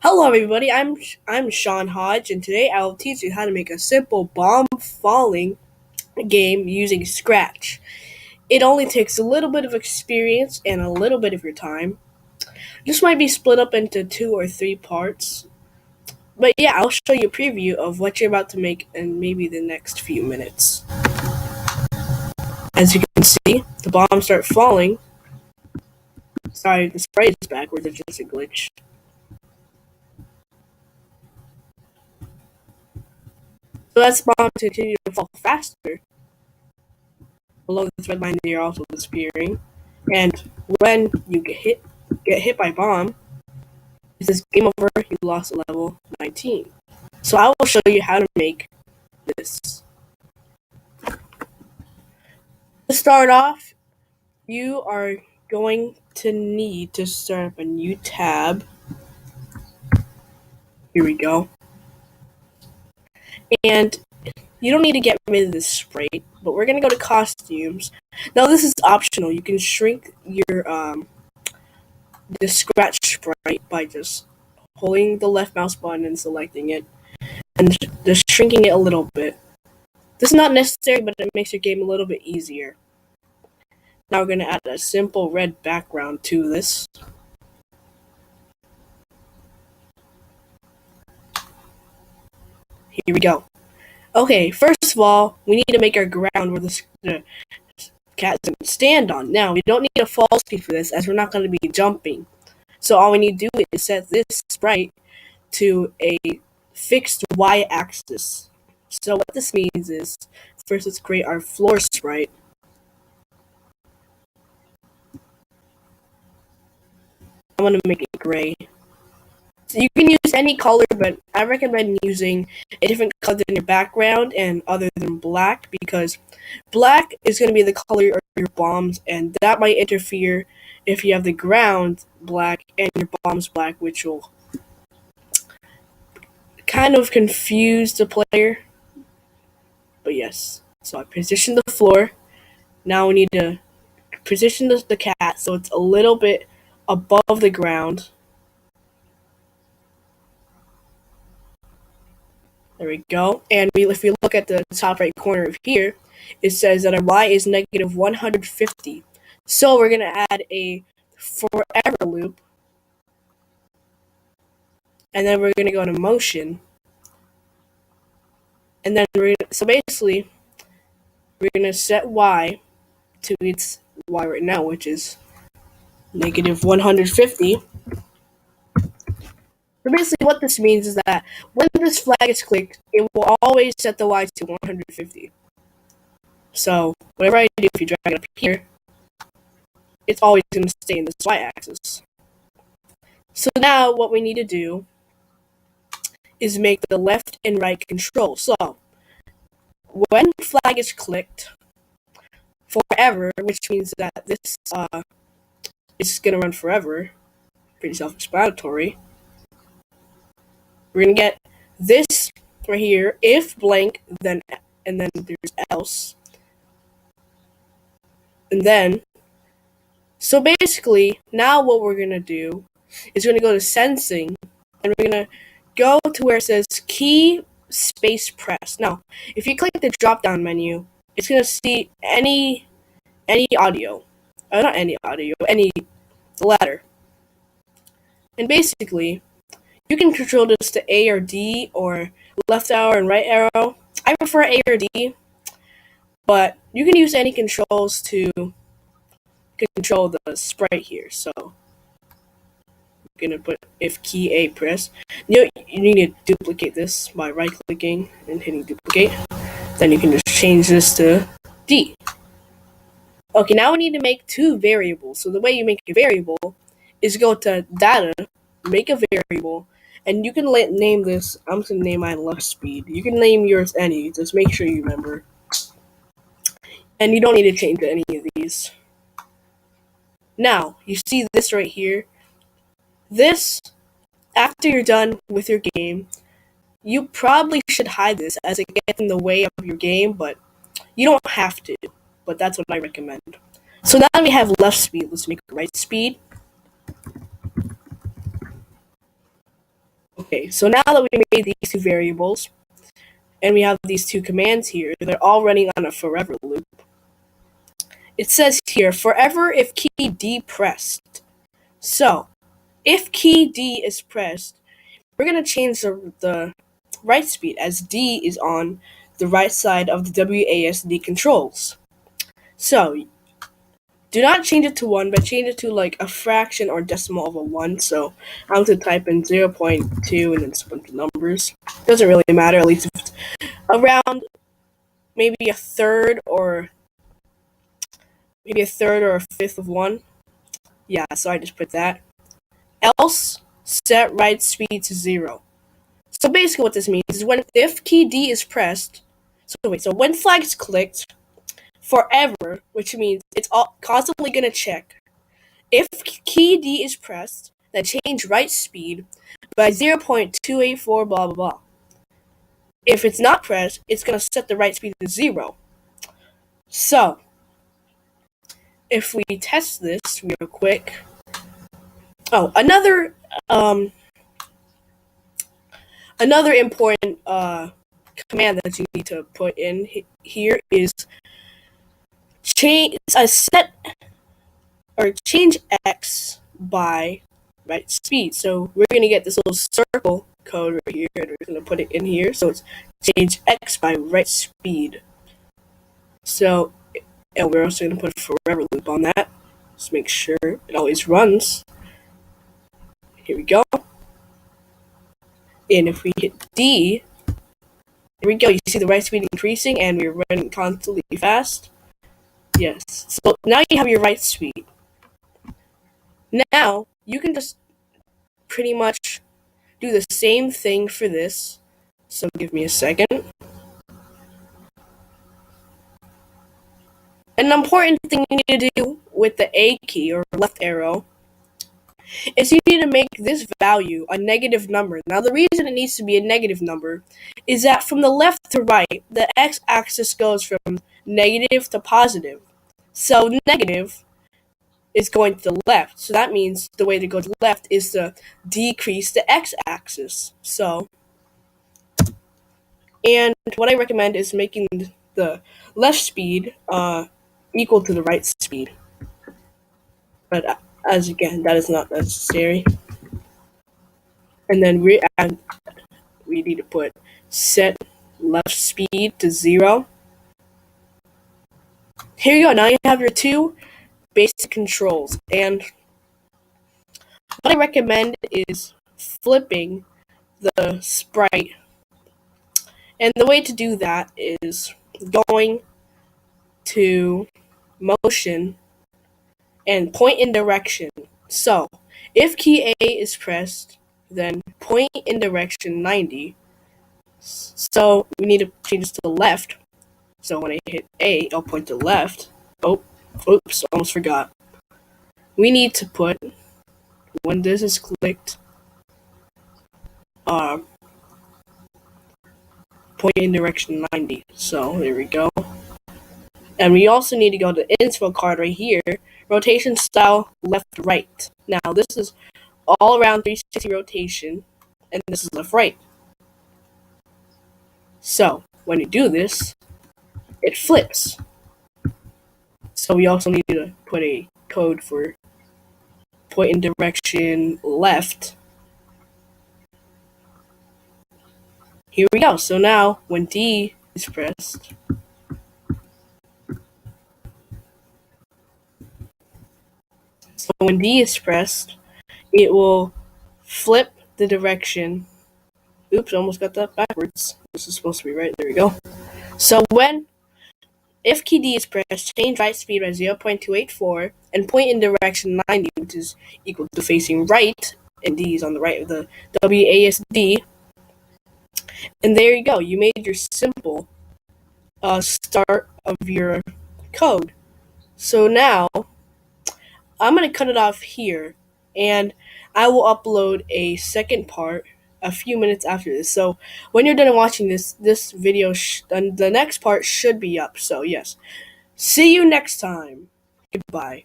Hello, everybody. I'm Sean Hodge, and today I will teach you how to make a simple bomb falling game using Scratch. It only takes a little bit of experience and a little bit of your time. This might be split up into 2 or 3 parts, but yeah, I'll show you a preview of what you're about to make in maybe the next few minutes. As you can see, the bombs start falling. Sorry, the sprite is backwards. It's just a glitch. So that's bombs continue to fall faster. Below this red line, they are also disappearing. And when you get hit by bomb, it says game over. You lost level 19. So I will show you how to make this. To start off, you are going to need to start up a new tab. Here we go. And you don't need to get rid of this sprite, but we're gonna go to costumes. Now this is optional. You can shrink your the scratch sprite by just holding the left mouse button and selecting it, and just shrinking it a little bit. This is not necessary, but it makes your game a little bit easier. Now we're going to add a simple red background to this. Here we go. Okay, first of all, we need to make our ground where the cat is going to stand on. Now, we don't need a fall speed for this, as we're not going to be jumping. So all we need to do is set this sprite to a fixed y-axis. So what this means is, first let's create our floor sprite. I'm going to make it gray. So you can use any color, but I recommend using a different color than your background and other than black, because black is going to be the color of your bombs, and that might interfere if you have the ground black and your bombs black, which will kind of confuse the player. But yes, so I position the floor. Now we need to position the cat so it's a little bit above the ground. There we go. And if we look at the top right corner of here, it says that our y is negative 150. So we're going to add a forever loop. And then we're going to go to motion. And then so basically, we're going to set y to its y right now, which is negative 150. So basically what this means is that when this flag is clicked, it will always set the y to 150. So whatever I do, if you drag it up here, it's always going to stay in this y-axis. So now what we need to do is make the left and right control. So when flag is clicked forever, which means that this is going to run forever, pretty self-explanatory, we're going to get this right here, if blank, then and then there's else. And then, so basically, now what we're going to do is we're going to go to sensing, and we're going to go to where it says key space press. Now, if you click the drop down menu, it's going to see any audio. Not any audio, any letter. And basically, you can control this to A or D or left arrow and right arrow. I prefer A or D, but you can use any controls to control the sprite here. So I'm gonna put if key A press. You need to duplicate this by right clicking and hitting duplicate. Then you can just change this to D. Okay, now we need to make 2 variables. So the way you make a variable is go to data, make a variable, and you can name this. I'm just gonna name mine left speed. You can name yours any. Just make sure you remember. And you don't need to change any of these. Now, you see this right here. This, after you're done with your game, you probably should hide this as it gets in the way of your game, but you don't have to. But that's what I recommend. So now we have left speed. Let's make right speed. Okay, so now that we made these two variables, and we have these two commands here, they're all running on a forever loop. It says here, forever if key D pressed. So, if key D is pressed, we're going to change the write speed as D is on the right side of the WASD controls. So, do not change it to 1, but change it to like a fraction or decimal of a 1. So, I'm going to type in 0.2 and then just a bunch of numbers. Doesn't really matter, at least if it's around maybe a third or a fifth of 1. Yeah, so I just put that. Else, set write speed to 0. So basically what this means is if key D is pressed, so when flag is clicked, forever, which means it's constantly going to check. If key D is pressed, then change write speed by 0.284 blah blah blah. If it's not pressed, it's going to set the write speed to 0. So, if we test this real quick. Oh, another important command that you need to put in here is change x by write speed. So we're gonna get this little circle code right here, and we're gonna put it in here. So it's change x by write speed. So, and we're also gonna put a forever loop on that. Just make sure it always runs. Here we go. And if we hit D, here we go. You see the write speed increasing, and we're running constantly fast. Yes. So now you have your write speed. Now you can just pretty much do the same thing for this. So give me a second. An important thing you need to do with the A key or left arrow is you need to make this value a negative number. Now the reason it needs to be a negative number is that from the left to right, the x-axis goes from negative to positive. So negative is going to the left. So that means the way to go to the left is to decrease the x-axis. So, and what I recommend is making the left speed equal to the right speed. But as again, that is not necessary. And then we need to put set left speed to 0. Here you go. Now you have your two basic controls. And what I recommend is flipping the sprite. And the way to do that is going to motion and point in direction. So, if key A is pressed, then point in direction 90. So, we need to change this to the left. So, when I hit A, I'll point to the left. Oh, oops, almost forgot. We need to put, when this is clicked, point in direction 90. So, there we go. And we also need to go to info card right here, rotation style left right. Now this is all around 360 rotation, and this is left right. So when you do this, it flips. So we also need to put a code for point in direction left. Here we go. So now when D is pressed, it will flip the direction. Oops, almost got that backwards. This is supposed to be right. There we go. So if key D is pressed, change write speed by 0.284 and point in direction 90, which is equal to facing right, and D is on the right of the WASD. And there you go. You made your simple start of your code. So now I'm going to cut it off here, and I will upload a second part a few minutes after this. So when you're done watching this video, the next part should be up. So yes, see you next time. Goodbye.